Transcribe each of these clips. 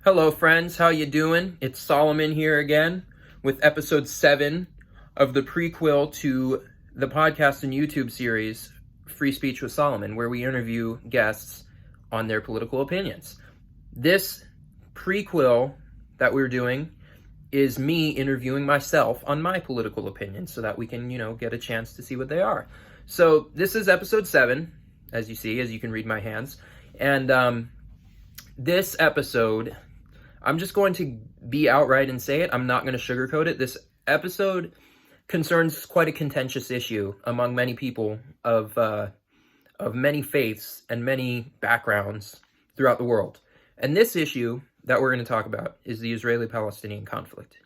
Hello friends, how you doing? It's Solomon here again with episode 7 of the prequel to the podcast and YouTube series Free Speech with Solomon, where we interview guests on their political opinions. This prequel that we're doing is me interviewing myself on my political opinions so that we can, get a chance to see what they are. So this is episode 7, as you can read my hands. And this episode, I'm just going to be outright and say it. I'm not going to sugarcoat it. This episode concerns quite a contentious issue among many people of many faiths and many backgrounds throughout the world. And this issue that we're going to talk about is the Israeli-Palestinian conflict.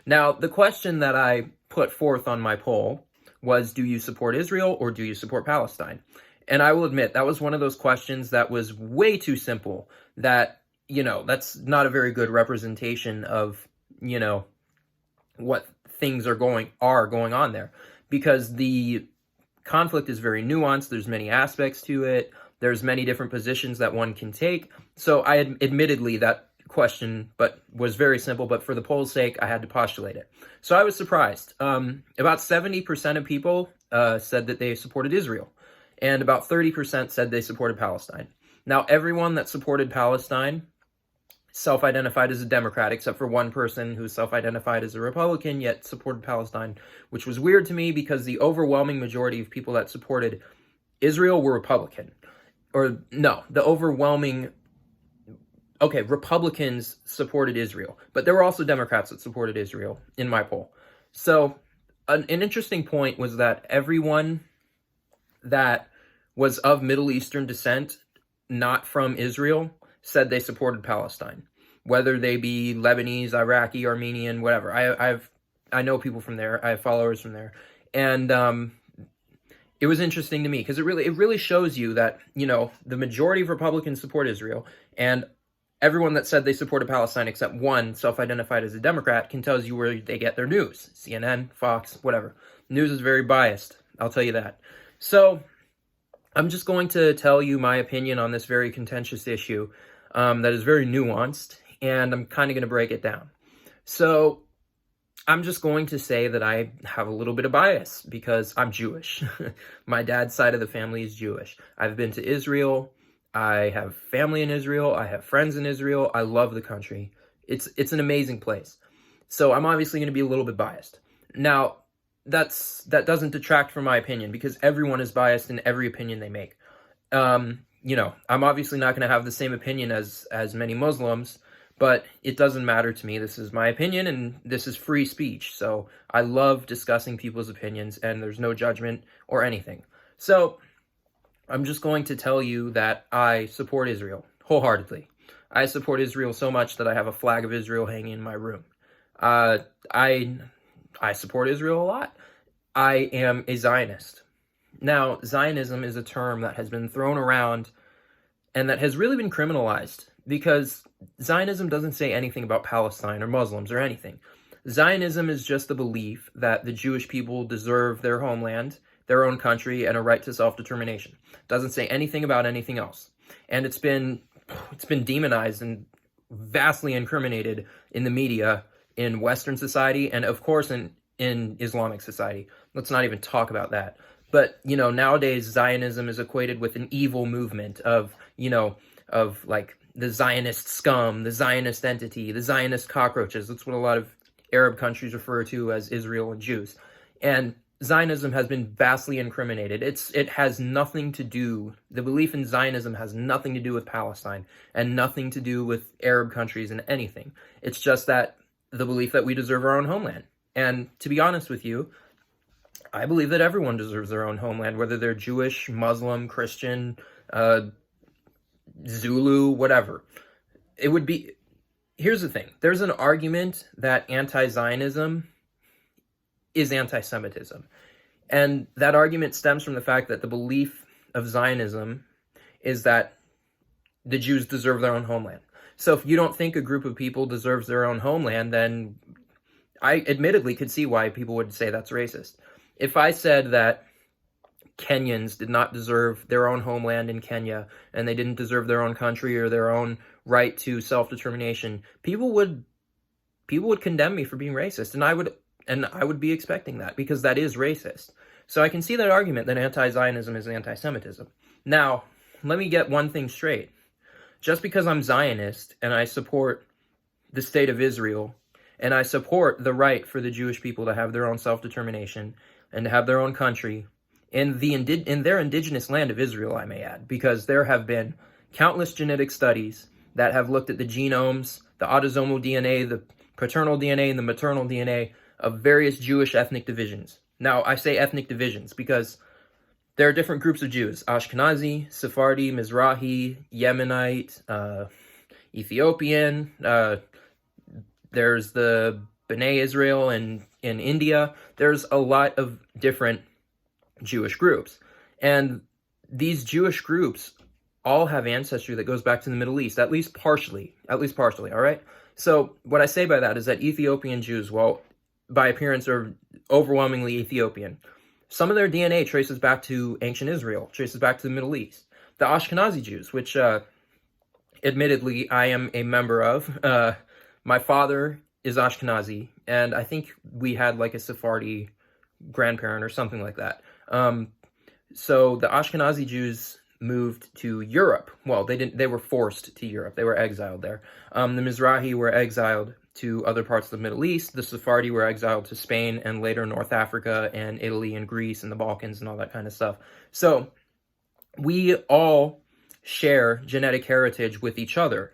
Now, the question that I put forth on my poll was, do you support Israel or do you support Palestine? And I will admit, that was one of those questions that was way too simple, that that's not a very good representation of, what things are going on there, because the conflict is very nuanced. There's many aspects to it. There's many different positions that one can take. So I admittedly, that question was very simple, but for the poll's sake, I had to postulate it. So I was surprised. About 70% of people said that they supported Israel, and about 30% said they supported Palestine. Now, everyone that supported Palestine self-identified as a Democrat, except for one person who self-identified as a Republican, yet supported Palestine, which was weird to me because the overwhelming majority of people that supported Israel were Republican. Republicans supported Israel, but there were also Democrats that supported Israel in my poll. So an interesting point was that everyone that was of Middle Eastern descent, not from Israel, said they supported Palestine, whether they be Lebanese, Iraqi, Armenian, whatever. I know people from there. I have followers from there, and it was interesting to me because it really shows you that the majority of Republicans support Israel, and everyone that said they supported Palestine, except one self-identified as a Democrat, can tell you where they get their news. CNN, Fox, whatever. News is very biased. I'll tell you that. So I'm just going to tell you my opinion on this very contentious issue that is very nuanced, and I'm kind of going to break it down. So I'm just going to say that I have a little bit of bias because I'm Jewish. My dad's side of the family is Jewish. I've been to Israel. I have family in Israel. I have friends in Israel. I love the country. It's an amazing place. So I'm obviously going to be a little bit biased. Now, that doesn't detract from my opinion, because everyone is biased in every opinion they make. I'm obviously not going to have the same opinion as many Muslims, but it doesn't matter to me. This is my opinion, and this is free speech. So I love discussing people's opinions, and there's no judgment or anything. So I'm just going to tell you that I support Israel wholeheartedly. I support Israel so much that I have a flag of Israel hanging in my room. I support Israel a lot. I am a Zionist. Now, Zionism is a term that has been thrown around and that has really been criminalized, because Zionism doesn't say anything about Palestine or Muslims or anything. Zionism is just the belief that the Jewish people deserve their homeland, their own country, and a right to self-determination. It doesn't say anything about anything else. And it's been demonized and vastly incriminated in the media, in Western society, and of course in Islamic society. Let's not even talk about that. But, nowadays Zionism is equated with an evil movement of like the Zionist scum, the Zionist entity, the Zionist cockroaches. That's what a lot of Arab countries refer to as Israel and Jews. And Zionism has been vastly incriminated. It has nothing to do, the belief in Zionism has nothing to do with Palestine and nothing to do with Arab countries and anything. It's just that the belief that we deserve our own homeland. And to be honest with you, I believe that everyone deserves their own homeland, whether they're Jewish, Muslim, Christian, Zulu, whatever. Here's the thing. There's an argument that anti-Zionism is anti-Semitism. And that argument stems from the fact that the belief of Zionism is that the Jews deserve their own homeland. So if you don't think a group of people deserves their own homeland, then I admittedly could see why people would say that's racist. If I said that Kenyans did not deserve their own homeland in Kenya, and they didn't deserve their own country or their own right to self-determination, people would condemn me for being racist, and I would be expecting that, because that is racist. So I can see that argument that anti-Zionism is anti-Semitism. Now, let me get one thing straight. Just because I'm Zionist and I support the state of Israel, and I support the right for the Jewish people to have their own self-determination and to have their own country in their indigenous land of Israel, I may add, because there have been countless genetic studies that have looked at the genomes, the autosomal DNA, the paternal DNA, and the maternal DNA of various Jewish ethnic divisions. Now, I say ethnic divisions because there are different groups of Jews: Ashkenazi, Sephardi, Mizrahi, Yemenite, Ethiopian. There's the B'nai Israel in India. There's a lot of different Jewish groups. And these Jewish groups all have ancestry that goes back to the Middle East, at least partially, all right? So what I say by that is that Ethiopian Jews, well, by appearance, are overwhelmingly Ethiopian. Some of their DNA traces back to ancient Israel, traces back to the Middle East. The Ashkenazi Jews, which admittedly I am a member of, my father is Ashkenazi, and I think we had like a Sephardi grandparent or something like that. So the Ashkenazi Jews moved to Europe. Well, they were forced to Europe. They were exiled there. The Mizrahi were exiled to other parts of the Middle East. The Sephardi were exiled to Spain and later North Africa and Italy and Greece and the Balkans and all that kind of stuff. So we all share genetic heritage with each other.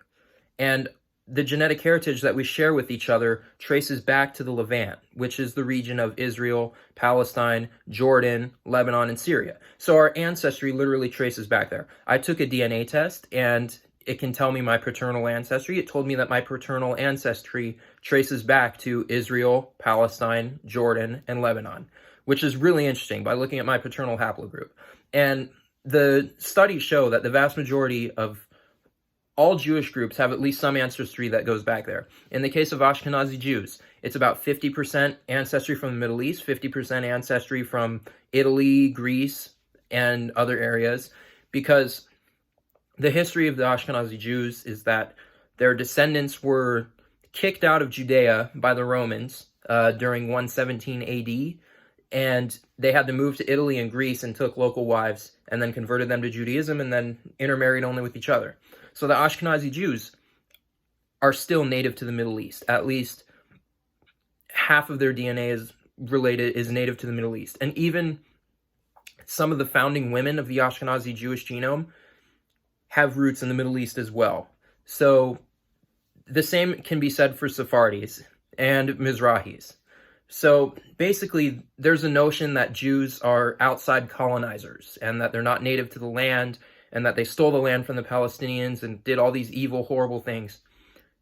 And the genetic heritage that we share with each other traces back to the Levant, which is the region of Israel, Palestine, Jordan, Lebanon, and Syria. So our ancestry literally traces back there. I took a DNA test, and it can tell me my paternal ancestry. It told me that my paternal ancestry traces back to Israel, Palestine, Jordan, and Lebanon, which is really interesting by looking at my paternal haplogroup. And the studies show that the vast majority of all Jewish groups have at least some ancestry that goes back there. In the case of Ashkenazi Jews, it's about 50% ancestry from the Middle East, 50% ancestry from Italy, Greece, and other areas, because the history of the Ashkenazi Jews is that their descendants were kicked out of Judea by the Romans during 117 AD, and they had to move to Italy and Greece and took local wives and then converted them to Judaism and then intermarried only with each other. So the Ashkenazi Jews are still native to the Middle East. At least half of their DNA is native to the Middle East. And even some of the founding women of the Ashkenazi Jewish genome have roots in the Middle East as well. So the same can be said for Sephardis and Mizrahis. So basically, there's a notion that Jews are outside colonizers and that they're not native to the land and that they stole the land from the Palestinians and did all these evil, horrible things.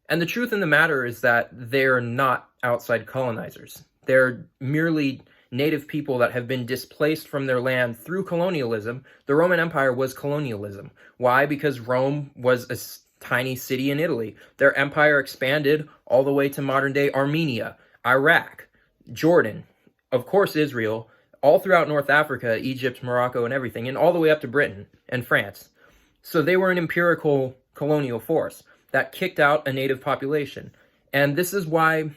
And the truth in the matter is that they're not outside colonizers. They're merely native people that have been displaced from their land through colonialism. The Roman Empire was colonialism. Why? Because Rome was a tiny city in Italy. Their empire expanded all the way to modern-day Armenia, Iraq, Jordan, of course Israel, all throughout North Africa, Egypt, Morocco, and everything, and all the way up to Britain and France. So they were an empirical colonial force that kicked out a native population. And this is why,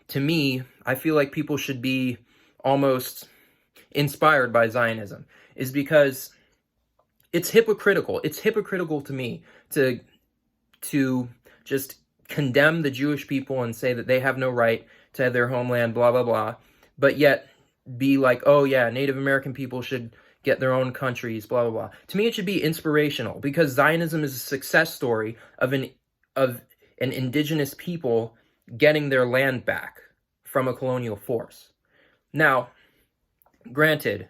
to me, I feel like people should be almost inspired by Zionism, is because it's hypocritical. It's hypocritical to me to just condemn the Jewish people and say that they have no right to their homeland, blah, blah, blah, but yet be like, oh yeah, Native American people should get their own countries, blah, blah, blah. To me, it should be inspirational, because Zionism is a success story of an indigenous people getting their land back from a colonial force. Now, granted,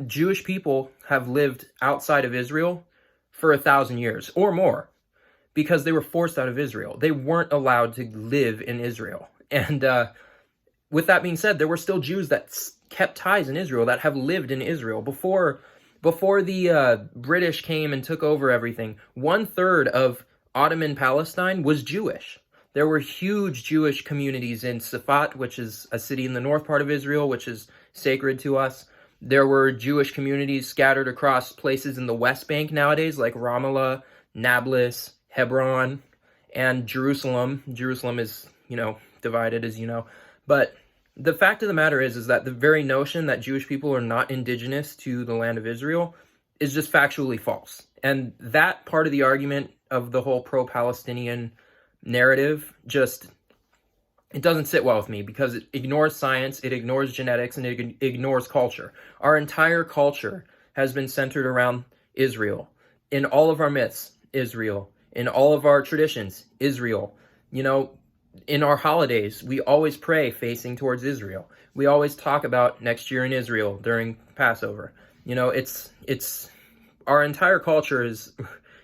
Jewish people have lived outside of Israel for 1,000 years or more because they were forced out of Israel. They weren't allowed to live in Israel. And with that being said, there were still Jews that kept ties in Israel, that have lived in Israel. Before the British came and took over everything, 1/3 of Ottoman Palestine was Jewish. There were huge Jewish communities in Safat, which is a city in the north part of Israel, which is sacred to us. There were Jewish communities scattered across places in the West Bank nowadays, like Ramallah, Nablus, Hebron, and Jerusalem. Jerusalem is, divided, as you know. But the fact of the matter is that the very notion that Jewish people are not indigenous to the land of Israel is just factually false. And that part of the argument of the whole pro-Palestinian narrative it doesn't sit well with me, because it ignores science, it ignores genetics, and it ignores culture. Our entire culture has been centered around Israel. In all of our myths, Israel. In all of our traditions, Israel. In our holidays, we always pray facing towards Israel. We always talk about next year in Israel during Passover. It's our entire culture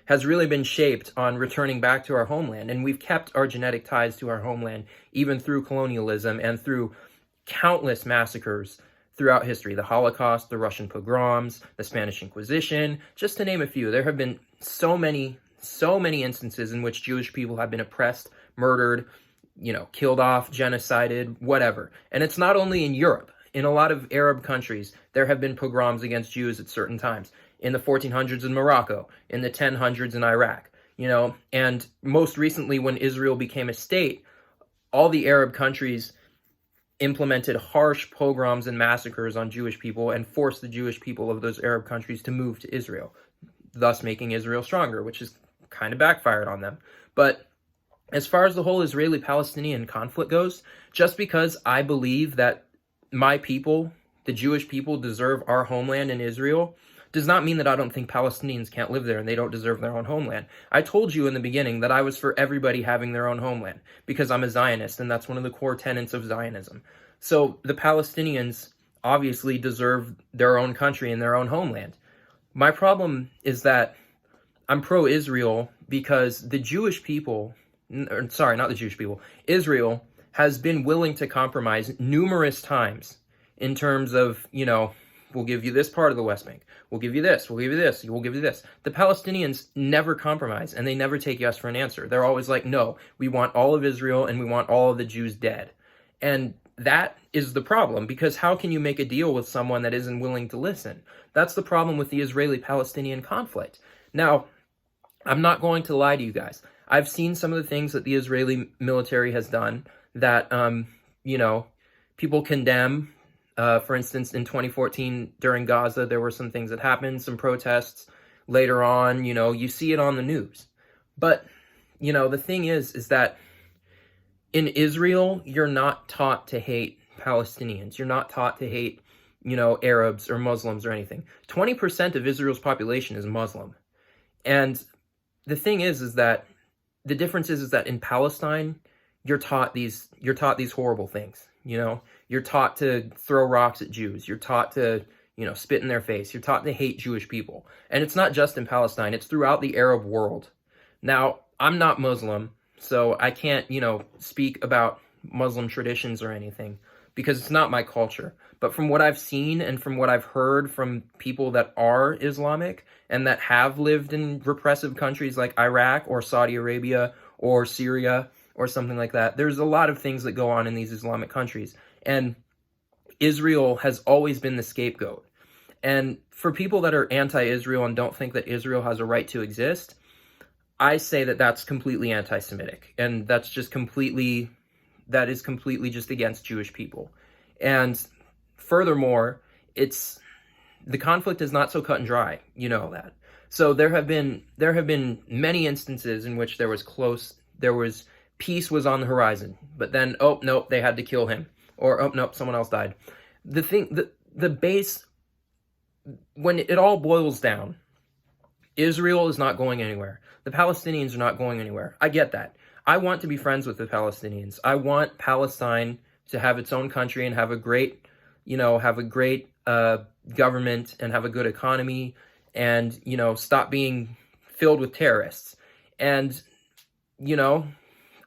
has really been shaped on returning back to our homeland, and we've kept our genetic ties to our homeland even through colonialism and through countless massacres throughout history. The Holocaust, the Russian pogroms, the Spanish Inquisition, just to name a few. There have been so many instances in which Jewish people have been oppressed, murdered, killed off, genocided, whatever. And it's not only in Europe. In a lot of Arab countries, there have been pogroms against Jews at certain times. In the 1400s in Morocco, in the 1000s in Iraq, and most recently when Israel became a state, all the Arab countries implemented harsh pogroms and massacres on Jewish people and forced the Jewish people of those Arab countries to move to Israel, thus making Israel stronger, which has kind of backfired on them. But as far as the whole Israeli-Palestinian conflict goes, just because I believe that my people, the Jewish people, deserve our homeland in Israel, does not mean that I don't think Palestinians can't live there and they don't deserve their own homeland. I told you in the beginning that I was for everybody having their own homeland, because I'm a Zionist, and that's one of the core tenets of Zionism. So the Palestinians obviously deserve their own country and their own homeland. My problem is that I'm pro-Israel because the Jewish people, sorry, not the Jewish people, Israel has been willing to compromise numerous times in terms of, we'll give you this part of the West Bank. We'll give you this. We'll give you this. We'll give you this. The Palestinians never compromise, and they never take yes for an answer. They're always like, no, we want all of Israel, and we want all of the Jews dead. And that is the problem, because how can you make a deal with someone that isn't willing to listen? That's the problem with the Israeli-Palestinian conflict. Now, I'm not going to lie to you guys. I've seen some of the things that the Israeli military has done that, people condemn. For instance, in 2014, during Gaza, there were some things that happened, some protests. Later on, you see it on the news. But, the thing is that in Israel, you're not taught to hate Palestinians. You're not taught to hate, Arabs or Muslims or anything. 20% of Israel's population is Muslim. And the thing is that the difference is that in Palestine, you're taught these horrible things. You're taught to throw rocks at Jews. You're taught to, spit in their face. You're taught to hate Jewish people. And it's not just in Palestine. It's throughout the Arab world. Now, I'm not Muslim, so I can't, speak about Muslim traditions or anything, because it's not my culture. But from what I've seen and from what I've heard from people that are Islamic and that have lived in repressive countries like Iraq or Saudi Arabia or Syria or something like that, there's a lot of things that go on in these Islamic countries. And Israel has always been the scapegoat. And for people that are anti-Israel and don't think that Israel has a right to exist, I say that that's completely anti-Semitic. And that is completely just against Jewish people. And furthermore, the conflict is not so cut and dry. You know that. So there have been many instances in which peace was on the horizon, but then, oh, nope, they had to kill him. Or, oh, nope, someone else died. The base, when it all boils down, Israel is not going anywhere. The Palestinians are not going anywhere. I get that. I want to be friends with the Palestinians. I want Palestine to have its own country and have a great government and have a good economy and, stop being filled with terrorists. And,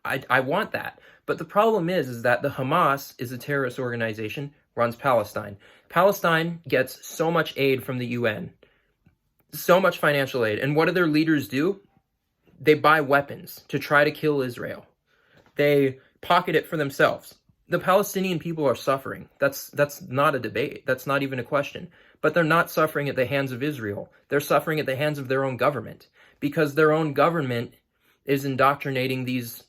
I want that. But the problem is that the Hamas is a terrorist organization, runs Palestine. Palestine gets so much aid from the UN, so much financial aid. And what do their leaders do? They buy weapons to try to kill Israel. They pocket it for themselves. The Palestinian people are suffering. That's not a debate. That's not even a question. But they're not suffering at the hands of Israel. They're suffering at the hands of their own government, because their own government is indoctrinating these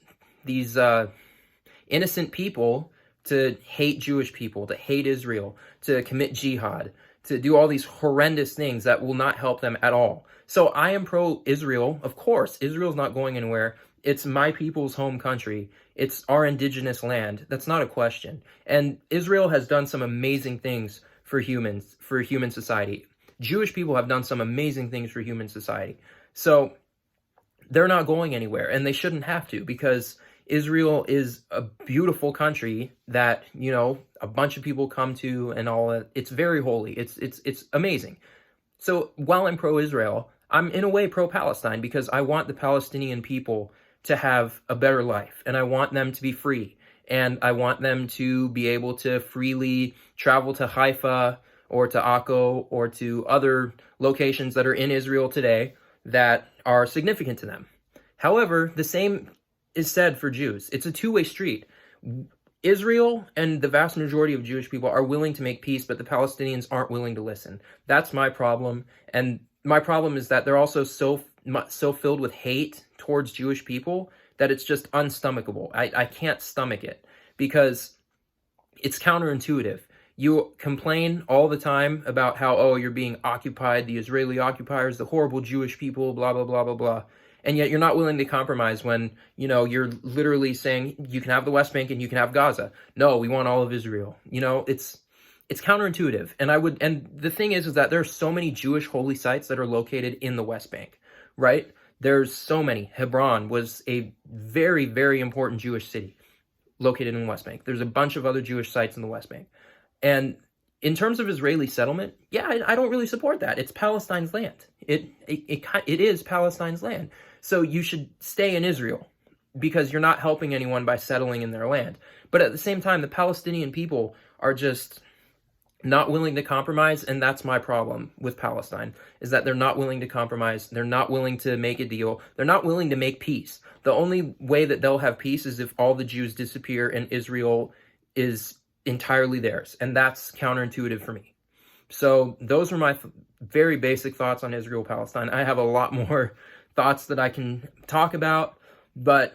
innocent people to hate Jewish people, to hate Israel, to commit jihad, to do all these horrendous things that will not help them at all. So I am pro-Israel. Of course, Israel's not going anywhere. It's my people's home country. It's our indigenous land. That's not a question. And Israel has done some amazing things for humans, for human society. Jewish people have done some amazing things for human society. So they're not going anywhere, and they shouldn't have to, because Israel is a beautiful country that, you know, a bunch of people come to and all that. It's very holy. It's amazing. So while I'm pro-Israel, I'm in a way pro-Palestine, because I want the Palestinian people to have a better life, and I want them to be free, and I want them to be able to freely travel to Haifa or to Akko or to other locations that are in Israel today that are significant to them. However, the same is said for Jews. It's a two-way street. Israel and the vast majority of Jewish people are willing to make peace, but the Palestinians aren't willing to listen. That's my problem. And my problem is that they're also so filled with hate towards Jewish people that it's just unstomachable. I can't stomach it, because it's counterintuitive. You complain all the time about how, oh, you're being occupied, the Israeli occupiers, the horrible Jewish people, blah, blah, blah, blah, blah. And yet you're not willing to compromise when, you know, you're literally saying you can have the West Bank and you can have Gaza. No, we want all of Israel. You know, it's counterintuitive. And the thing is that there are so many Jewish holy sites that are located in the West Bank, right? There's so many. Hebron was a very, very important Jewish city located in the West Bank. There's a bunch of other Jewish sites in the West Bank. And in terms of Israeli settlement, yeah, I don't really support that. It's Palestine's land. It is Palestine's land. So you should stay in Israel, because you're not helping anyone by settling in their land. But at the same time, the Palestinian people are just not willing to compromise, and that's my problem with Palestine, is that they're not willing to compromise. They're not willing to make a deal. They're not willing to make peace. The only way that they'll have peace is if all the Jews disappear and Israel is entirely theirs, and that's counterintuitive for me. So those are my very basic thoughts on Israel-Palestine. I have a lot more thoughts that I can talk about, but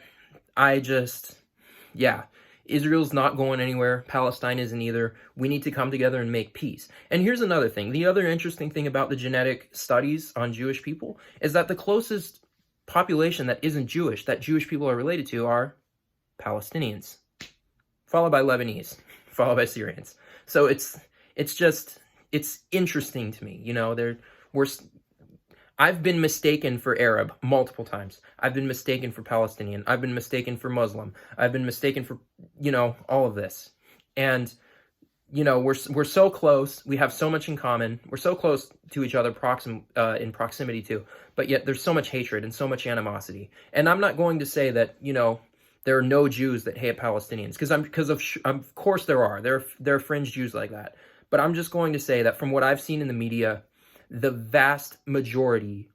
Israel's not going anywhere. Palestine isn't either. We need to come together and make peace. And here's another thing. The other interesting thing about the genetic studies on Jewish people is that the closest population that isn't Jewish, that Jewish people are related to, are Palestinians, followed by Lebanese, followed by Syrians. So it's interesting to me. You know, I've been mistaken for Arab multiple times. I've been mistaken for Palestinian. I've been mistaken for Muslim. I've been mistaken for, you know, all of this. And, you know, we're so close. We have so much in common. We're so close to each other in proximity too. But yet there's so much hatred and so much animosity. And I'm not going to say that, you know, there are no Jews that hate Palestinians, because of course there are. There are fringe Jews like that. But I'm just going to say that from what I've seen in the media, the vast majority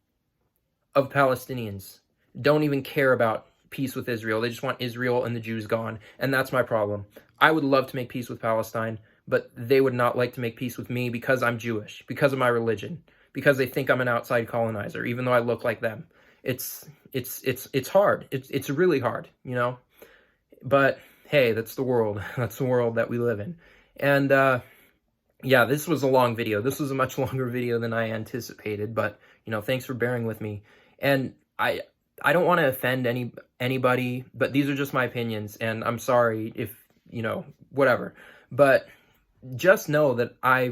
of Palestinians don't even care about peace with Israel. They just want Israel and the Jews gone, and that's my problem. I would love to make peace with Palestine, but they would not like to make peace with me because I'm Jewish, because of my religion, because they think I'm an outside colonizer, even though I look like them. It's hard. It's really hard, you know? But hey, that's the world. That's the world that we live in. And yeah, this was a long video. This was a much longer video than I anticipated, but, you know, thanks for bearing with me. And I don't want to offend anybody, but these are just my opinions, and I'm sorry if, you know, whatever. But just know that I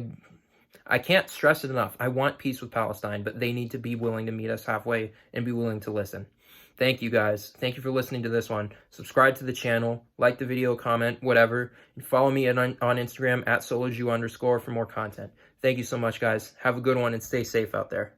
can't stress it enough. I want peace with Palestine, but they need to be willing to meet us halfway and be willing to listen. Thank you, guys. Thank you for listening to this one. Subscribe to the channel, like the video, comment, whatever. And follow me on Instagram @solojew_ for more content. Thank you so much, guys. Have a good one and stay safe out there.